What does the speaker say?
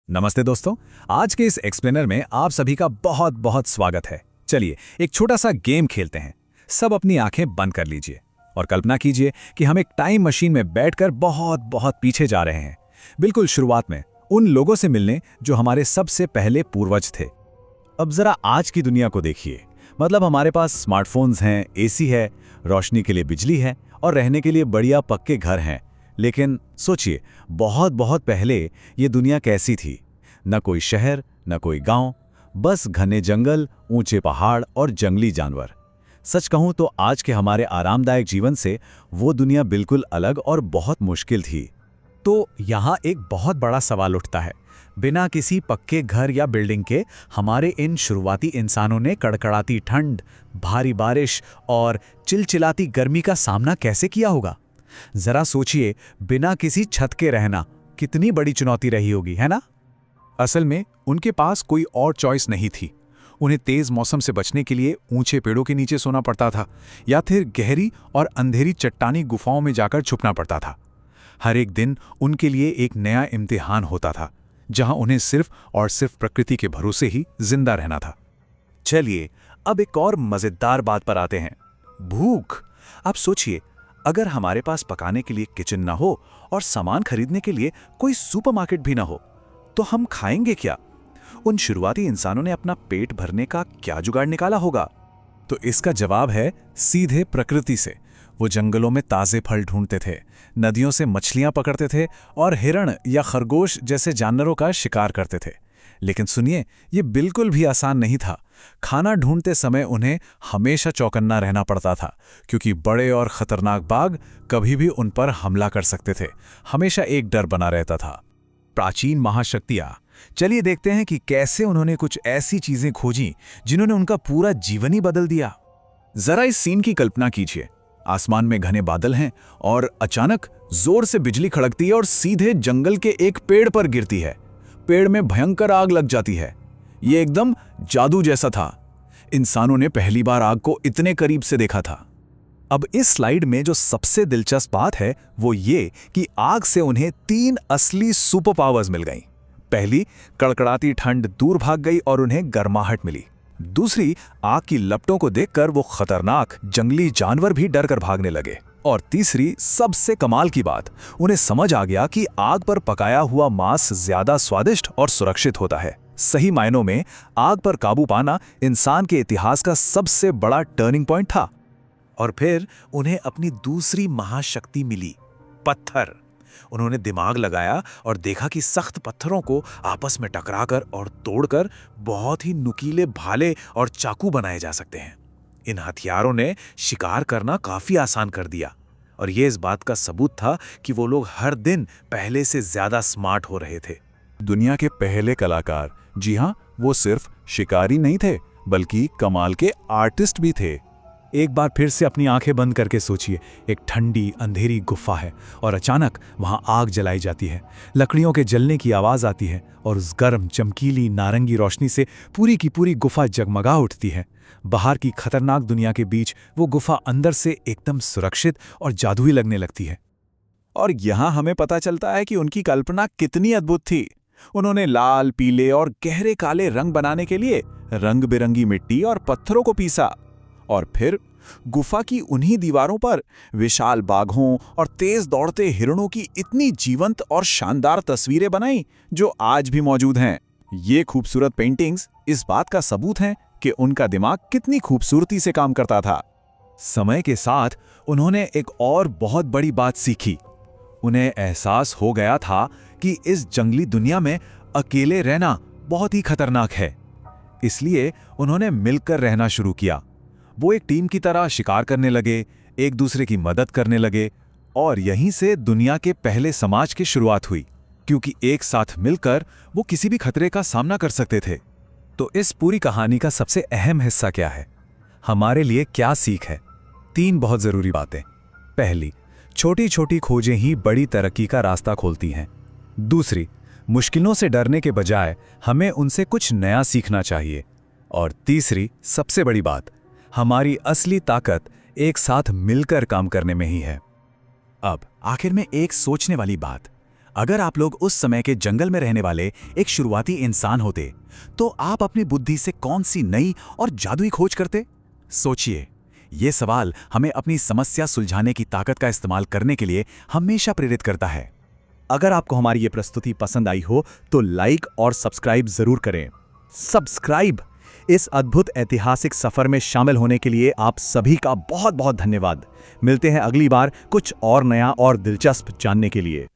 नमस्ते दोस्तों। आज के इस एक्सप्लेनर में आप सभी का बहुत बहुत स्वागत है। चलिए एक छोटा सा गेम खेलते हैं। सब अपनी आंखें बंद कर लीजिए और कल्पना कीजिए कि हम एक टाइम मशीन में बैठकर बहुत बहुत पीछे जा रहे हैं, बिल्कुल शुरुआत में, उन लोगों से मिलने जो हमारे सबसे पहले पूर्वज थे। अब जरा आज की दुनिया को देखिए। मतलब हमारे पास स्मार्टफोन्स हैं, एसी है, रोशनी के लिए बिजली है और रहने के लिए बढ़िया पक्के घर हैं। लेकिन सोचिए, बहुत बहुत पहले ये दुनिया कैसी थी? न कोई शहर, न कोई गांव, बस घने जंगल, ऊंचे पहाड़ और जंगली जानवर। सच कहूं तो आज के हमारे आरामदायक जीवन से वो दुनिया बिल्कुल अलग और बहुत मुश्किल थी। तो यहाँ एक बहुत बड़ा सवाल उठता है, बिना किसी पक्के घर या बिल्डिंग के हमारे इन शुरुआती इंसानों ने कड़कड़ाती ठंड, भारी बारिश और चिलचिलाती गर्मी का सामना कैसे किया होगा? जरा सोचिए, बिना किसी छत के रहना कितनी बड़ी चुनौती रही होगी, है ना? असल में उनके पास कोई और चॉइस नहीं थी। उन्हें तेज मौसम से बचने के लिए ऊंचे पेड़ों के नीचे सोना पड़ता था या फिर गहरी और अंधेरी चट्टानी गुफाओं में जाकर छुपना पड़ता था। हर एक दिन उनके लिए एक नया इम्तिहान होता था, जहां उन्हें सिर्फ और सिर्फ प्रकृति के भरोसे ही जिंदा रहना था। चलिए अब एक और मजेदार बात पर आते हैं, भूख। आप सोचिए, अगर हमारे पास पकाने के लिए किचन ना हो और सामान खरीदने के लिए कोई सुपरमार्केट भी ना हो, तो हम खाएंगे क्या? उन शुरुआती इंसानों ने अपना पेट भरने का क्या जुगाड़ निकाला होगा? तो इसका जवाब है सीधे प्रकृति से। वो जंगलों में ताजे फल ढूंढते थे, नदियों से मछलियां पकड़ते थे और हिरण या खरगोश जैसे जानवरों का शिकार करते थे। लेकिन सुनिए, ये बिल्कुल भी आसान नहीं था। खाना ढूंढते समय उन्हें हमेशा चौकन्ना रहना पड़ता था, क्योंकि बड़े और खतरनाक बाघ कभी भी उन पर हमला कर सकते थे। हमेशा एक डर बना रहता था। प्राचीन महाशक्तियां, चलिए देखते हैं कि कैसे उन्होंने कुछ ऐसी चीजें खोजी जिन्होंने उनका पूरा जीवन ही बदल दिया। जरा इस सीन की कल्पना कीजिए। आसमान में घने बादल हैं और अचानक जोर से बिजली खड़कती है और सीधे जंगल के एक पेड़ पर गिरती है। पेड़ में भयंकर आग लग जाती है। ये एकदम जादू जैसा था। इंसानों ने पहली बार आग को इतने करीब से देखा था। अब इस स्लाइड में जो सबसे दिलचस्प बात है वो ये कि आग से उन्हें 3 असली सुपर पावर्स मिल गईं। पहली, कड़कड़ाती ठंड दूर भाग गई और उन्हें गर्माहट मिली। दूसरी, आग की लपटों को देखकर वो खतरनाक जंगली जानवर भी डर कर भागने लगे। और तीसरी, सबसे कमाल की बात, उन्हें समझ आ गया कि आग पर पकाया हुआ मांस ज्यादा स्वादिष्ट और सुरक्षित होता है। सही मायनों में आग पर काबू पाना इंसान के इतिहास का सबसे बड़ा टर्निंग पॉइंट था। और फिर उन्हें अपनी दूसरी महाशक्ति मिली, पत्थर। उन्होंने दिमाग लगाया और देखा कि सख्त पत्थरों को आपस में टकराकर और तोड़कर बहुत ही नुकीले भाले और चाकू बनाए जा सकते हैं। इन हथियारों ने शिकार करना काफी आसान कर दिया और ये इस बात का सबूत था कि वो लोग हर दिन पहले से ज्यादा स्मार्ट हो रहे थे। दुनिया के पहले कलाकार, जी हाँ, वो सिर्फ शिकारी नहीं थे बल्कि कमाल के आर्टिस्ट भी थे। एक बार फिर से अपनी आंखें बंद करके सोचिए, एक ठंडी अंधेरी गुफा है और अचानक वहां आग जलाई जाती है। लकड़ियों के जलने की आवाज आती है और उस गर्म चमकीली नारंगी रोशनी से पूरी की पूरी गुफा जगमगा उठती है। बाहर की खतरनाक दुनिया के बीच वो गुफा अंदर से एकदम सुरक्षित और जादुई लगने लगती है। और यहां हमें पता चलता है कि उनकी कल्पना कितनी अद्भुत थी। उन्होंने लाल, पीले और गहरे काले रंग बनाने के लिए रंग बिरंगी मिट्टी और पत्थरों को पीसा और फिर गुफा की उन्हीं दीवारों पर विशाल बाघों और तेज दौड़ते हिरणों की इतनी जीवंत और शानदार तस्वीरें बनाई जो आज भी मौजूद हैं। ये खूबसूरत पेंटिंग्स इस बात का सबूत हैं कि उनका दिमाग कितनी खूबसूरती से काम करता था। समय के साथ उन्होंने एक और बहुत बड़ी बात सीखी। उन्हें एहसास हो गया था कि इस जंगली दुनिया में अकेले रहना बहुत ही खतरनाक है। इसलिए उन्होंने मिलकर रहना शुरू किया। वो एक टीम की तरह शिकार करने लगे, एक दूसरे की मदद करने लगे और यहीं से दुनिया के पहले समाज की शुरुआत हुई, क्योंकि एक साथ मिलकर वो किसी भी खतरे का सामना कर सकते थे। तो इस पूरी कहानी का सबसे अहम हिस्सा क्या है? हमारे लिए क्या सीख है? 3 बहुत जरूरी बातें। पहली, छोटी छोटी खोजें ही बड़ी तरक्की का रास्ता खोलती हैं। दूसरी, मुश्किलों से डरने के बजाय हमें उनसे कुछ नया सीखना चाहिए। और तीसरी, सबसे बड़ी बात, हमारी असली ताकत एक साथ मिलकर काम करने में ही है। अब आखिर में एक सोचने वाली बात, अगर आप लोग उस समय के जंगल में रहने वाले एक शुरुआती इंसान होते तो आप अपनी बुद्धि से कौन सी नई और जादुई खोज करते? सोचिए, ये सवाल हमें अपनी समस्या सुलझाने की ताकत का इस्तेमाल करने के लिए हमेशा प्रेरित करता है। अगर आपको हमारी ये प्रस्तुति पसंद आई हो तो लाइक और सब्सक्राइब जरूर करें। सब्सक्राइब! इस अद्भुत ऐतिहासिक सफर में शामिल होने के लिए आप सभी का बहुत बहुत धन्यवाद। मिलते हैं अगली बार कुछ और नया और दिलचस्प जानने के लिए।